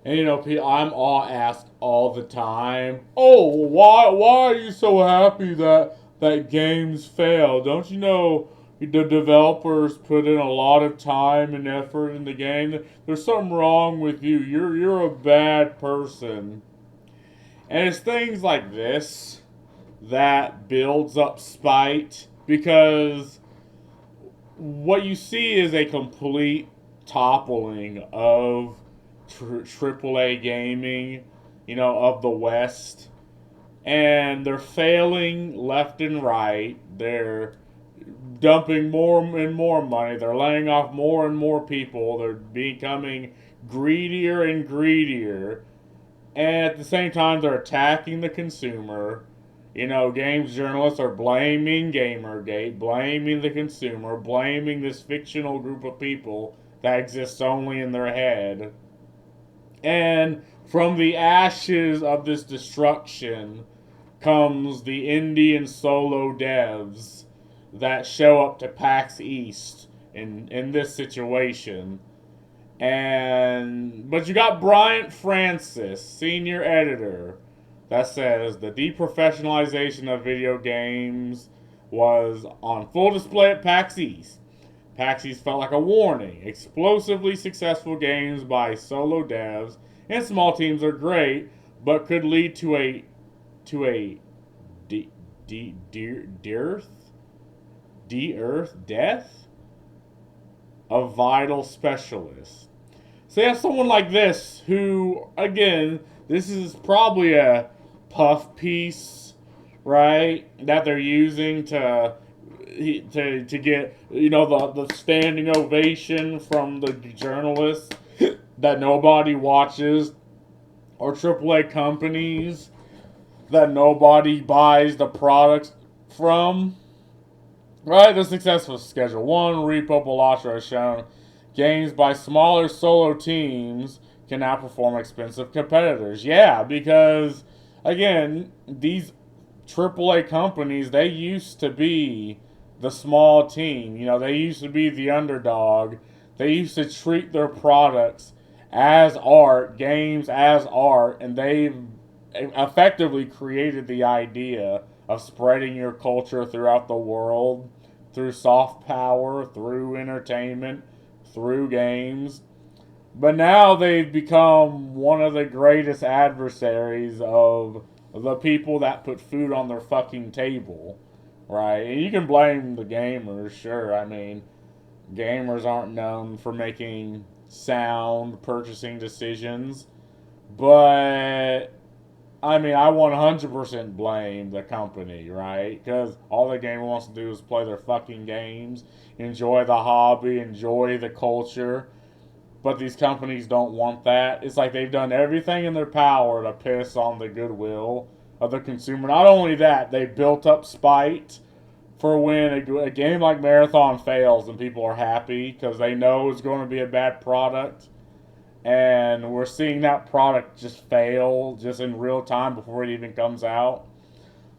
And I'm all asked all the time, "Oh, why are you so happy that games fail? Don't you know the developers put in a lot of time and effort in the game? There's something wrong with you. You're a bad person." And it's things like this that builds up spite because what you see is a complete toppling of AAA gaming, of the West. And they're failing left and right. They're dumping more and more money. They're laying off more and more people. They're becoming greedier and greedier. And at the same time, they're attacking the consumer. Games journalists are blaming Gamergate, blaming the consumer, blaming this fictional group of people that exists only in their head. And from the ashes of this destruction comes the indie and solo devs that show up to PAX East in this situation. But you got Bryant Francis, senior editor, that says the deprofessionalization of video games was on full display at PAX East. PAX East felt like a warning. Explosively successful games by solo devs and small teams are great, but could lead to a dearth of vital specialists. So you have someone like this who, again, this is probably a puff piece, right? That they're using to get the standing ovation from the journalists that nobody watches, or AAA companies that nobody buys the products from. Right, the success of Schedule 1 repopulation has shown games by smaller solo teams can outperform expensive competitors. Yeah, because, again, these AAA companies, they used to be the small team. They used to be the underdog. They used to treat their products as art, games as art, and they've effectively created the idea of spreading your culture throughout the world through soft power, through entertainment, through games. But now they've become one of the greatest adversaries of the people that put food on their fucking table, right? And you can blame the gamers, sure. I mean, gamers aren't known for making sound purchasing decisions, but I 100% blame the company, right? Because all the gamer wants to do is play their fucking games, enjoy the hobby, enjoy the culture. But these companies don't want that. It's like they've done everything in their power to piss on the goodwill of the consumer. Not only that, they've built up spite for when a game like Marathon fails and people are happy because they know it's going to be a bad product. And we're seeing that product just fail just in real time before it even comes out.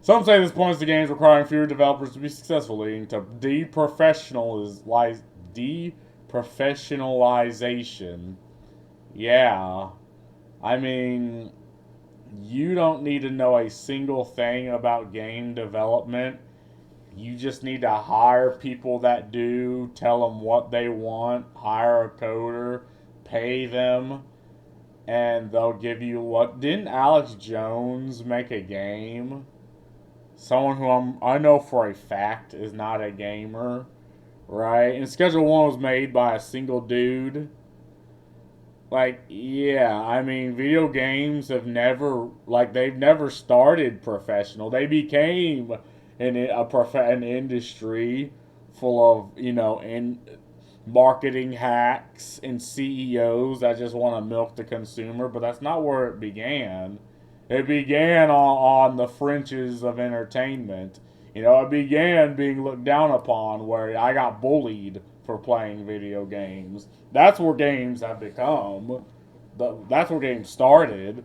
Some say this points to games requiring fewer developers to be successful, leading to deprofessionalization. Yeah, I mean, you don't need to know a single thing about game development. You just need to hire people that do, tell them what they want, hire a coder, pay them, and they'll give you what. Didn't Alex Jones make a game? Someone who I know for a fact is not a gamer, right? And Schedule 1 was made by a single dude. Like, yeah, video games have never, they've never started professional. They became an industry full of, marketing hacks and CEOs that just want to milk the consumer, but that's not where it began. It began on the fringes of entertainment. It began being looked down upon where I got bullied for playing video games. That's where games have become. That's where games started.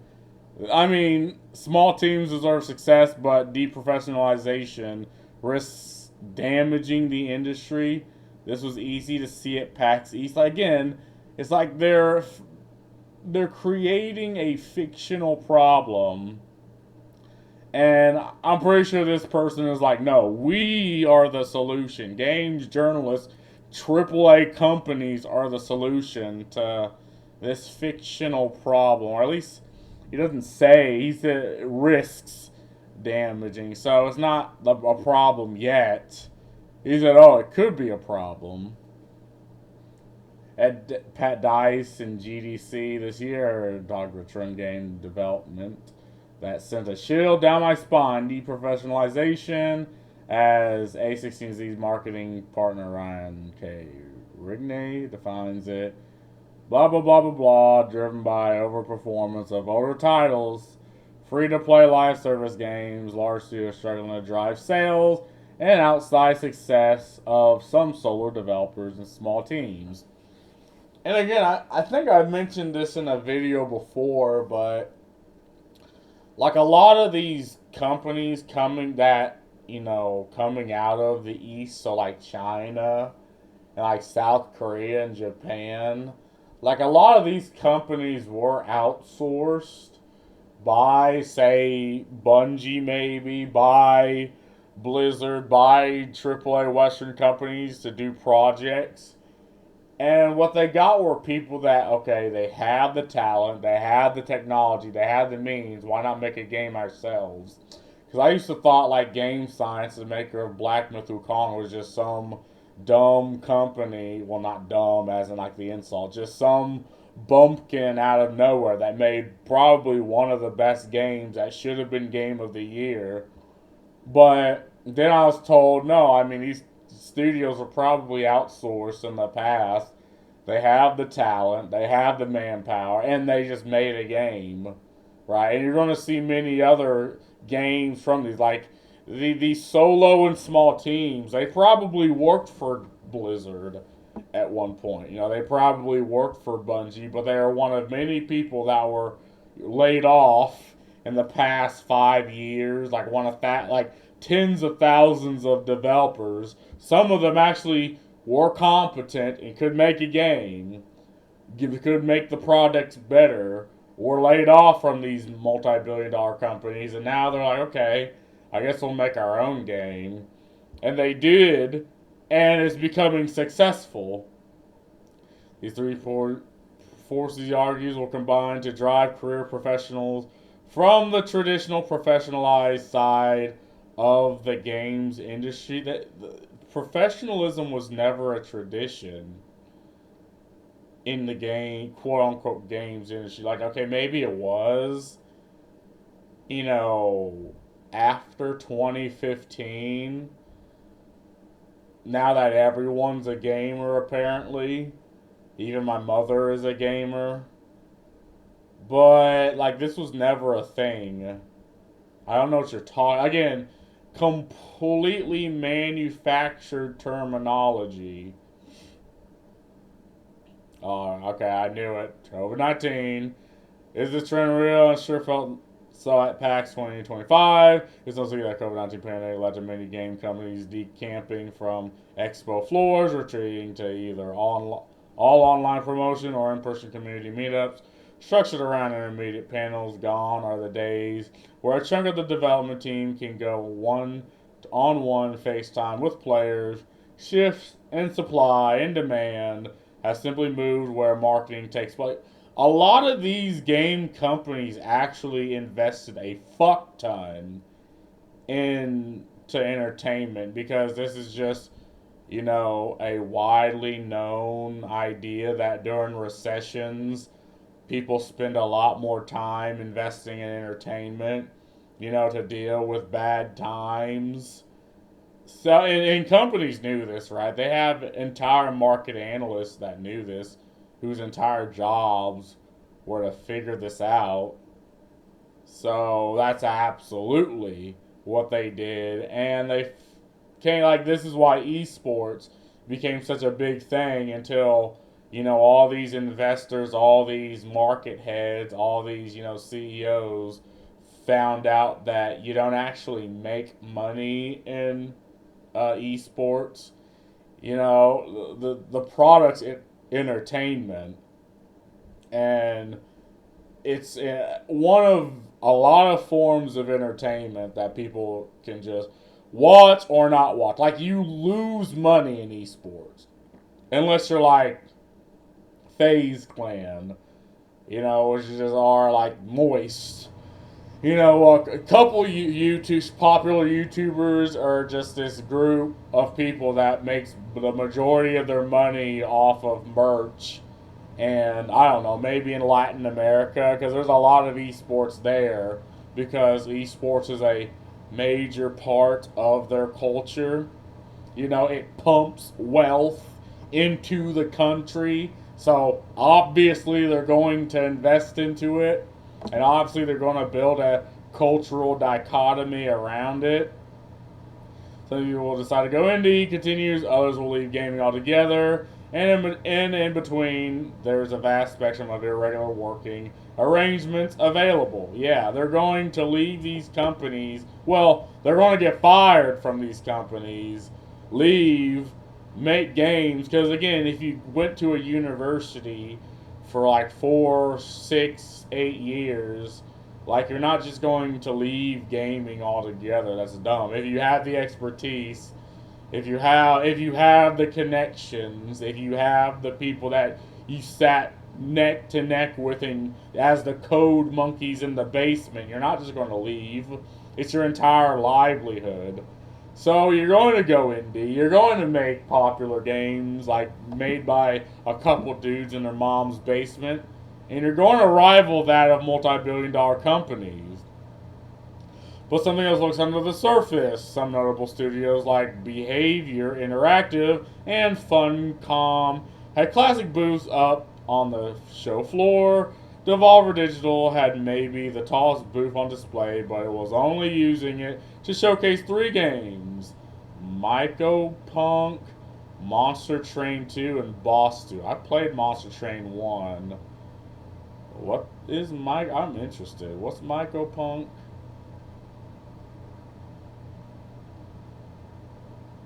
Small teams deserve success, but deprofessionalization risks damaging the industry. This was easy to see at PAX East. Again, it's like they're creating a fictional problem, and I'm pretty sure this person is like, no, we are the solution. Games journalists, AAA companies are the solution to this fictional problem. Or at least he doesn't say. He said risks damaging. So it's not a problem yet. He said, oh, it could be a problem. At Pat Dice and GDC this year, Dog Return Game Development, that sent a chill down my spine. Deprofessionalization, as A16Z's marketing partner Ryan K. Rigney defines it. Blah, blah, blah, blah, blah, driven by overperformance of older titles, free-to-play live service games, large studios struggling to drive sales, and outside success of some solo developers and small teams. And again, I think I mentioned this in a video before, but like a lot of these companies coming out of the East, so like China and like South Korea and Japan, like a lot of these companies were outsourced by, say, Bungie maybe, by Blizzard, by AAA Western companies to do projects. And what they got were people that, okay, they have the talent, they have the technology, they have the means. Why not make a game ourselves? Because I used to thought like Game Science, the maker of Black Myth Wukong, was just some dumb company. Well, not dumb as in like the insult, just some bumpkin out of nowhere that made probably one of the best games that should have been Game of the Year. But then I was told, no, I mean, these studios are probably outsourced in the past. They have the talent, they have the manpower, and they just made a game, right? And you're going to see many other games from these, like these solo and small teams. They probably worked for Blizzard at one point. You know, they probably worked for Bungie, but they are one of many people that were laid off in the past 5 years. Like one of that, like tens of thousands of developers. Some of them actually were competent and could make a game, could make the product better, were laid off from these multi-billion-dollar companies, and now they're like, okay, I guess we'll make our own game. And they did, and it's becoming successful. These three forces, he argues, will combine to drive career professionals from the traditional professionalized side of the games industry. That professionalism was never a tradition in the game, quote unquote, games industry. Like, okay, maybe it was, after 2015, now that everyone's a gamer, apparently. Even my mother is a gamer. But, like, this was never a thing. I don't know what you're talking. Again, completely manufactured terminology. Oh, okay, I knew it. COVID-19. Is this trend real? I sure felt so at PAX 2025. It's also that COVID-19 pandemic led to many game companies decamping from expo floors, retreating to either all online promotion or in-person community meetups structured around intermediate panels. Gone are the days where a chunk of the development team can go one-on-one FaceTime with players. Shifts in supply and demand has simply moved where marketing takes place. A lot of these game companies actually invested a fuck ton into entertainment because this is just, a widely known idea that during recessions, people spend a lot more time investing in entertainment, to deal with bad times. So, and companies knew this, right? They have entire market analysts that knew this, whose entire jobs were to figure this out. So that's absolutely what they did, and they came like this is why esports became such a big thing until all these investors, all these market heads, all these CEOs found out that you don't actually make money in esports. The product's entertainment, and it's one of a lot of forms of entertainment that people can just watch or not watch. Like, you lose money in esports unless you're like FaZe Clan, which just are like moist. A couple YouTube popular YouTubers are just this group of people that makes the majority of their money off of merch, and I don't know, maybe in Latin America, because there's a lot of esports there, because esports is a major part of their culture. It pumps wealth into the country, so obviously they're going to invest into it, and obviously they're going to build a cultural dichotomy around it. Some people will decide to go indie, continues, others will leave gaming altogether, and in between, there's a vast spectrum of irregular working arrangements available. Yeah, they're going to leave these companies. Well, they're going to get fired from these companies, leave, make games. Because, again, if you went to a university for like 4, 6, 8 years, like, you're not just going to leave gaming altogether. That's dumb. If you have the expertise, if you have the connections, if you have the people that you sat neck to neck with, and as the code monkeys in the basement, you're not just going to leave. It's your entire livelihood. So you're going to go indie. You're going to make popular games like made by a couple dudes in their mom's basement, and you're going to rival that of multi-billion-dollar companies. But something else looks under the surface. Some notable studios like Behavior Interactive and Funcom had classic booths up on the show floor. Devolver Digital had maybe the tallest booth on display, but it was only using it to showcase 3 games: Myco Punk, Monster Train 2, and Boss 2. I played Monster Train 1. What is Mike? I'm interested. What's Myco Punk?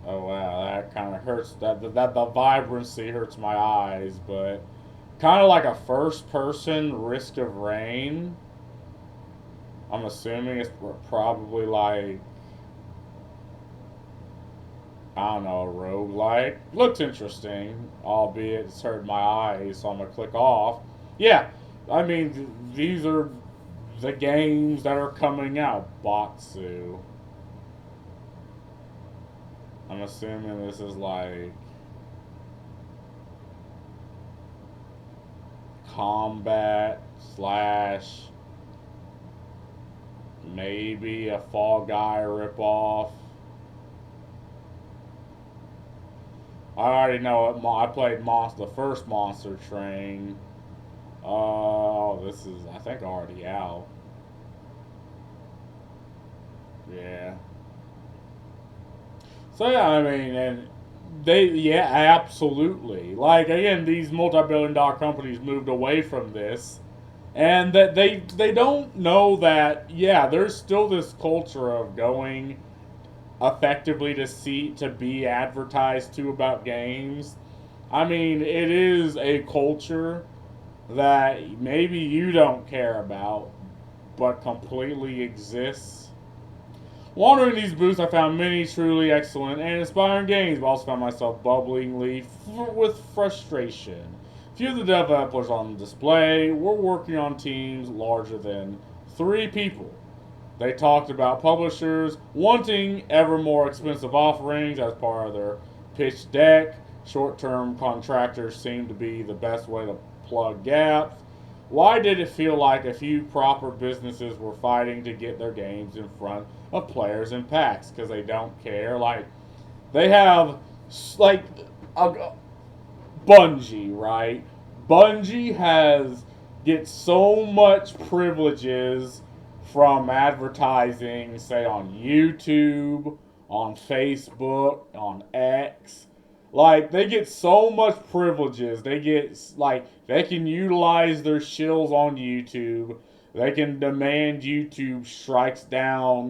Oh wow, that kind of hurts. That the vibrancy hurts my eyes, but kind of like a first-person Risk of Rain. I'm assuming it's probably like, I don't know, a roguelike. Looks interesting, albeit it's hurt my eyes, so I'm gonna click off. Yeah, I mean these are the games that are coming out. Botsu. I'm assuming this is like combat slash maybe a Fall Guy ripoff. I already know it. I played the first Monster Train. Oh, this is, I think, already out. Yeah. So yeah, I mean, and yeah, absolutely. Like, again, these multi-billion-dollar companies moved away from this, and that they don't know that, yeah, there's still this culture of going effectively to be advertised to about games. I mean, it is a culture that maybe you don't care about, but completely exists. Wandering these booths, I found many truly excellent and inspiring games, but also found myself bubblingly with frustration. Few of the developers on display were working on teams larger than 3 people. They talked about publishers wanting ever more expensive offerings as part of their pitch deck. Short-term contractors seemed to be the best way to plug gaps. Why did it feel like a few proper businesses were fighting to get their games in front of players in packs? Because they don't care. Like, they have, like, a Bungie, right? Bungie gets so much privileges from advertising, say on YouTube, on Facebook, on X. Like, they get so much privileges. They get, like, they can utilize their shills on YouTube. They can demand YouTube strikes down,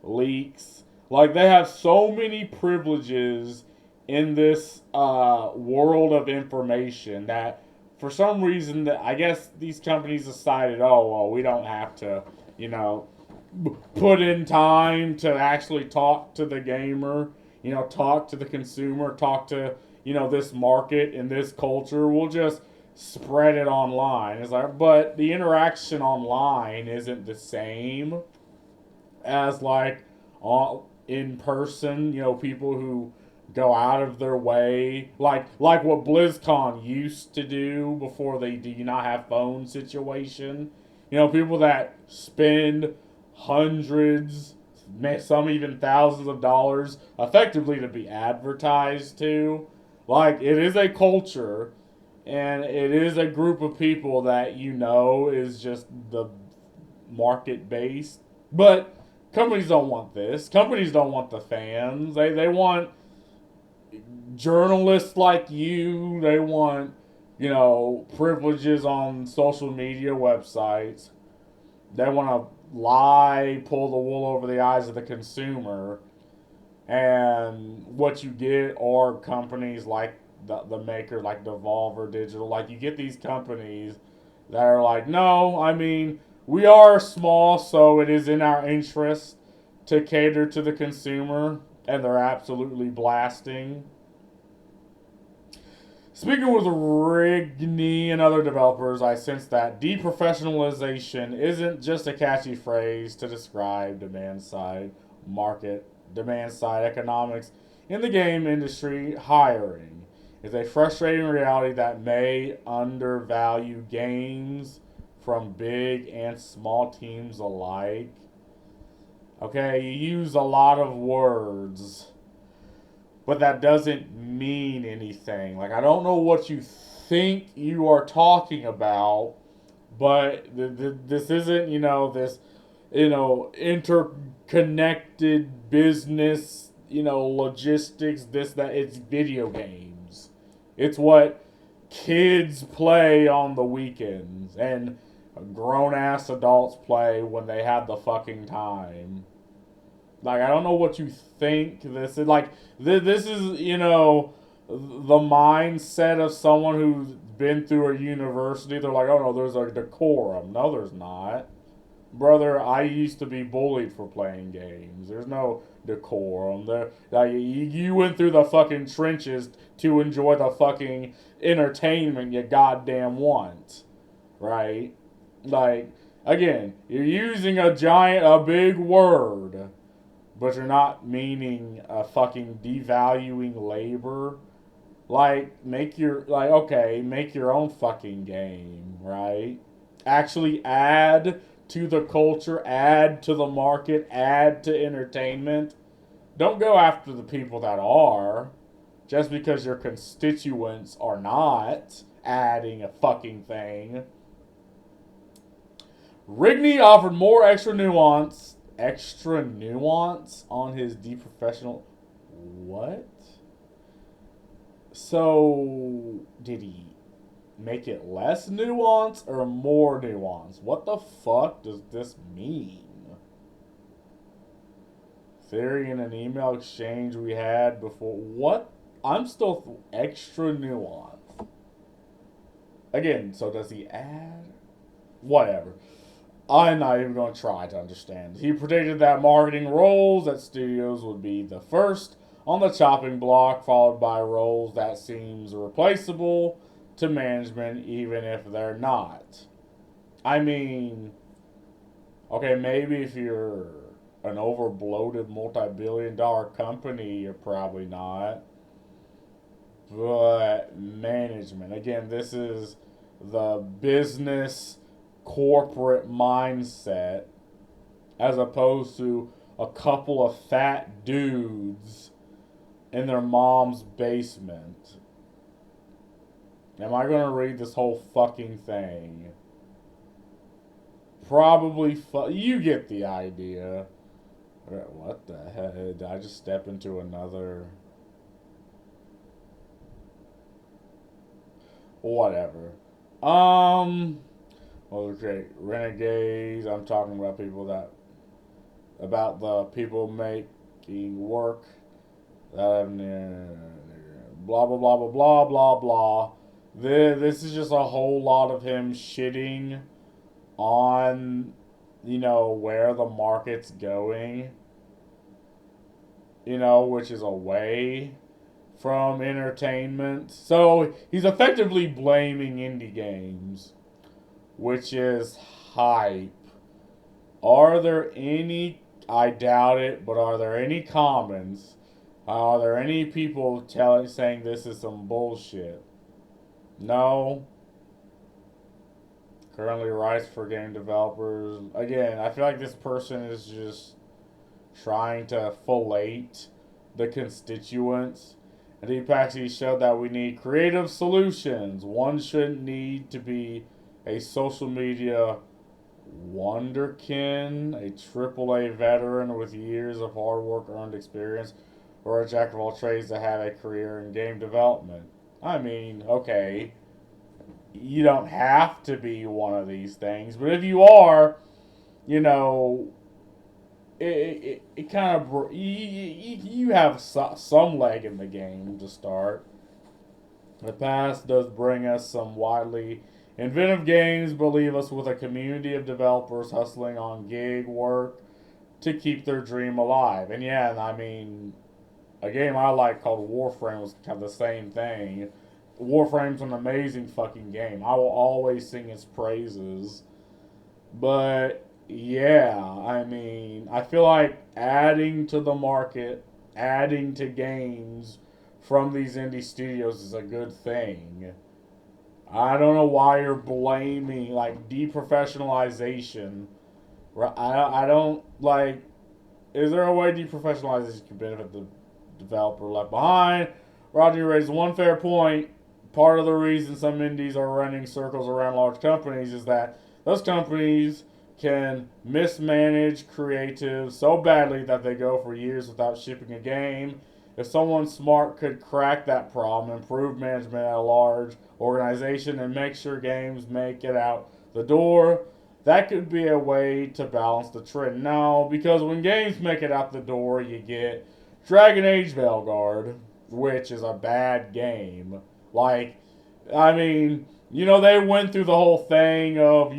leaks. Like, they have so many privileges in this world of information that for some reason that I guess these companies decided, oh well, we don't have to, you know, put in time to actually talk to the gamer, talk to the consumer, talk to, this market and this culture. We'll just spread it online. It's like, but the interaction online isn't the same as like in person. People who go out of their way, like what BlizzCon used to do before they do not have phone situation. People that spend hundreds, some even thousands of dollars, effectively to be advertised to. Like, it is a culture, and it is a group of people that is just the market based. But companies don't want this. Companies don't want the fans. They want journalists like you. They want, privileges on social media websites. They want to lie, pull the wool over the eyes of the consumer. And what you get are companies like the maker, like Devolver Digital. Like, you get these companies that are like, no, I mean, we are small, so it is in our interest to cater to the consumer. And they're absolutely blasting. Speaking with Rigney and other developers, I sense that deprofessionalization isn't just a catchy phrase to describe demand side market, demand side economics in the game industry. Hiring is a frustrating reality that may undervalue games from big and small teams alike. Okay, you use a lot of words, but that doesn't mean anything. Like, I don't know what you think you are talking about, but this isn't, this, interconnected business, logistics, this, that. It's video games. It's what kids play on the weekends, and grown ass adults play when they have the fucking time. Like, I don't know what you think this is. Like, this is, the mindset of someone who's been through a university. They're like, oh no, there's a decorum. No, there's not. Brother, I used to be bullied for playing games. There's no decorum. Like, you went through the fucking trenches to enjoy the fucking entertainment you goddamn want. Right? Like, again, you're using a big word, but you're not meaning fucking devaluing labor. Like, make your own fucking game, right? Actually add to the culture, add to the market, add to entertainment. Don't go after the people that are, just because your constituents are not adding a fucking thing. Rigney offered more extra nuance on his deprofessional. What? So, did he make it less nuance or more nuance? What the fuck does this mean? Theory in an email exchange we had before. What? I'm still extra nuance. Again, so does he add? Whatever. I'm not even going to try to understand. He predicted that marketing roles at studios would be the first on the chopping block, followed by roles that seems replaceable to management, even if they're not. I mean, okay, maybe if you're an overbloated multi-billion-dollar company, you're probably not. But management, again, this is the business corporate mindset, as opposed to a couple of fat dudes in their mom's basement. Am I going to read this whole fucking thing? Probably. You get the idea. What the heck? Did I just step into another? Whatever. Okay, renegades. I'm talking about the people making work. Blah blah blah blah blah blah blah. This is just a whole lot of him shitting on, where the market's going, which is away from entertainment. So he's effectively blaming indie games, which is hype. Are there any, I doubt it, but are there any comments? Are there any people saying this is some bullshit? No. Currently writes for game developers. Again, I feel like this person is just trying to fillet the constituents. And he actually showed that we need creative solutions. One shouldn't need to be a social media wonderkin, a AAA veteran with years of hard work earned experience, or a jack of all trades to have a career in game development. I mean, okay, you don't have to be one of these things, but if you are, you know, it kind of you have some leg in the game to start. The past does bring us some widely inventive games, but leave us with a community of developers hustling on gig work to keep their dream alive. And yeah, I mean, a game I like called Warframe was kind of the same thing. Warframe's an amazing fucking game. I will always sing its praises. But yeah, I mean, I feel like adding to the market, adding to games from these indie studios is a good thing. I don't know why you're blaming like deprofessionalization. I don't like. Is there a way deprofessionalization can benefit the developer left behind? Rodney raised one fair point. Part of the reason some indies are running circles around large companies is that those companies can mismanage creatives so badly that they go for years without shipping a game. If someone smart could crack that problem, improve management at a large organization, and make sure games make it out the door, that could be a way to balance the trend. No, because when games make it out the door, you get Dragon Age Veilguard, which is a bad game. Like, I mean, they went through the whole thing of,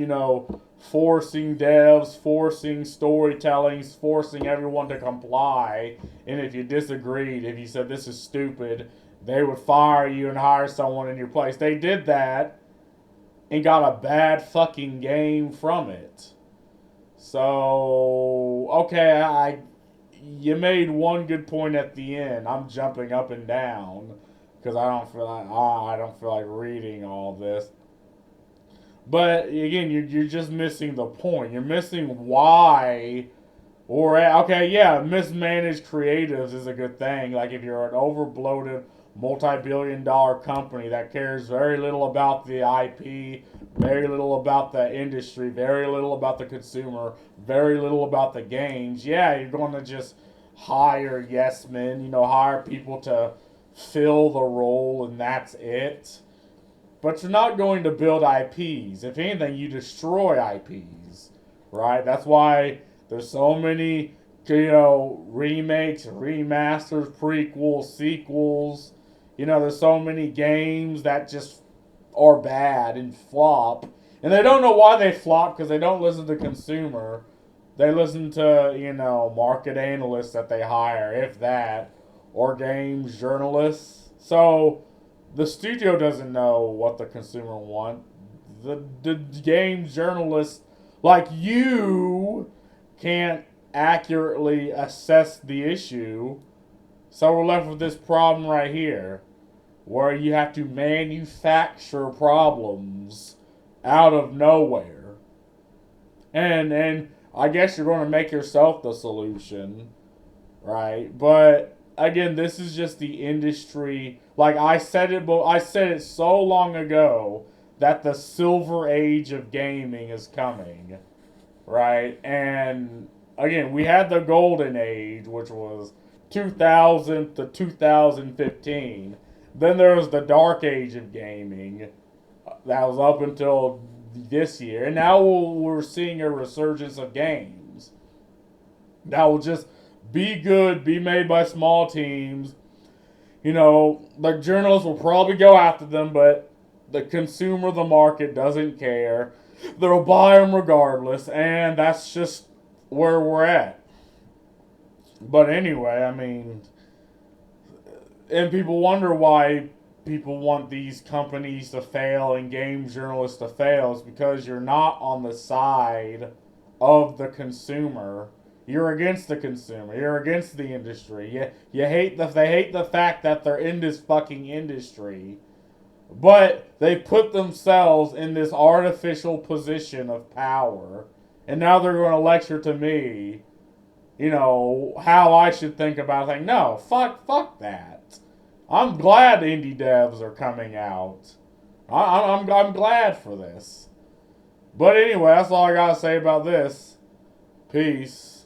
forcing devs, forcing storytellings, forcing everyone to comply. And if you disagreed, if you said this is stupid, they would fire you and hire someone in your place. They did that and got a bad fucking game from it. So, okay, you made one good point at the end. I'm jumping up and down because I don't feel like reading all this. But again, you're just missing the point. You're missing why. Or okay, yeah, mismanaged creatives is a good thing. Like if you're an overbloated, multi-billion-dollar company that cares very little about the IP, very little about the industry, very little about the consumer, very little about the games. Yeah, you're going to just hire yes men. Hire people to fill the role, and that's it. But you're not going to build IPs. If anything, you destroy IPs, right? That's why there's so many, remakes, remasters, prequels, sequels. There's so many games that just are bad and flop. And they don't know why they flop because they don't listen to consumer. They listen to, market analysts that they hire, if that, or games journalists. So the studio doesn't know what the consumer want. The game journalists like you can't accurately assess the issue. So we're left with this problem right here where you have to manufacture problems out of nowhere. And I guess you're going to make yourself the solution, right? But again, this is just the industry. Like I said it so long ago that the silver age of gaming is coming, right? And again, we had the golden age, which was 2000 to 2015. Then there was the dark age of gaming that was up until this year, and now we're seeing a resurgence of games that will just be good, be made by small teams. The journalists will probably go after them, but the consumer, the market doesn't care. They'll buy them regardless, and that's just where we're at. But anyway, I mean, and people wonder why people want these companies to fail and game journalists to fail is because you're not on the side of the consumer. You're against the consumer. You're against the industry. You hate they hate the fact that they're in this fucking industry. But they put themselves in this artificial position of power. And now they're going to lecture to me, how I should think about things. No, fuck that. I'm glad indie devs are coming out. I'm glad for this. But anyway, that's all I gotta say about this. Peace.